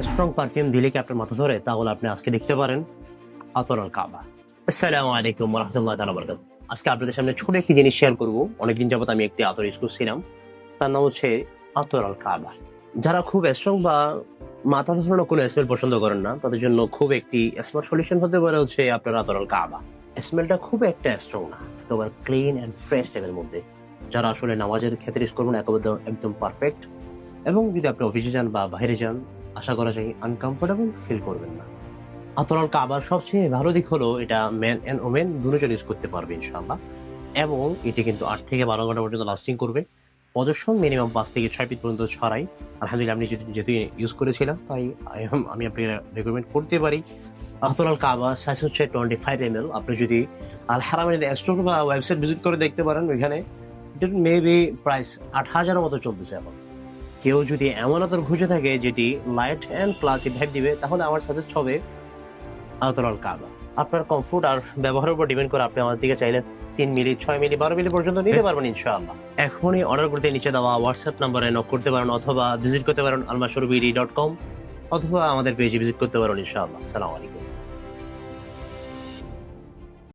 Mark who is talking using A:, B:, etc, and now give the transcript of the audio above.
A: Strong perfume দিলে কি আপনার মাথা ধরে, তাহলে আপনি আজকে দেখতে পারেন আতর আল কাবা। আসসালামু আলাইকুম ওয়া রাহমাতুল্লাহি ওয়া বারাকাতুহু। আজকে আপনাদের সামনে ছোট একটি জিনিস শেয়ার করব। অনেকদিন যাবত আমি একটি আতর ইউজ করছিলাম, তার নাম হচ্ছে আতর আল কাবা। যারা খুব স্ট্রং বা মাথা ধরানো কোনো স্মেল পছন্দ করেন না, তাদের জন্য খুব একটি স্মার্ট সলিউশন হতে পারে হচ্ছে আপনার আতর আল কাবা। স্মেলটা খুব একটা স্ট্রং না, একেবারে ক্লিন অ্যান্ড ফ্রেশ টাইপের মধ্যে। যারা আসলে নামাজের ক্ষেত্রে ইউজ করবেন একেবারে একদম পারফেক্ট। এবং যদি আপনি অফিসে যান বা বাইরে যান, আশা করা যায় আনকমফোর্টেবল ফিল করবেন না। আতরাল কাবার সবচেয়ে ভালো দিক হলো এটা মেন এন্ড ওমেন দুজন ইউজ করতে পারবে ইনশাআল্লাহ। এবং এটি কিন্তু ৮ থেকে ১২ ঘন্টা পর্যন্ত লাস্টিং করবে। পজিশন মিনিমাম ৫ থেকে ৬ ফিট পর্যন্ত ছড়াই। আলহামদুলিল্লাহ আপনি যেহেতু ইউজ করেছিলাম, তাই আমি আপনাকে রেকমেন্ড করতে পারি। আতরাল কাবা সাইজ হচ্ছে 25 ml। আপনি যদি আল হারামাইন স্টোর বা ওয়েবসাইট ভিজিট করে দেখতে পারেন, ওইখানে এটার মেবি প্রাইস ৮,০০০ মতো চলতেছে এখন। কেউ যদি এমন আতর খুঁজে থাকে যেটি লাইট অ্যান্ড ক্লাসি ভাইব দিবে, তাহলে আমার সাজেস্ট হবে আতরাল কাবা। আপনার কমফোর্ট আর ব্যবহারের উপর ডিপেন্ড করে আপনি আমার দিকে চাইলে ৩ মিলি, ৬ মিলি, ১২ মিলি পর্যন্ত নিতে পারবেন ইনশাআল্লাহ। এখনই অর্ডার করতে নিচে দেওয়া হোয়াটসঅ্যাপ নাম্বারে নক করতে পারেন, অথবা ভিজিট করতে পারেন almashourbd.com, অথবা আমাদের পেজে ভিজিট করতে পারেন ইনশাআল্লাহ। আসসালামু আলাইকুম।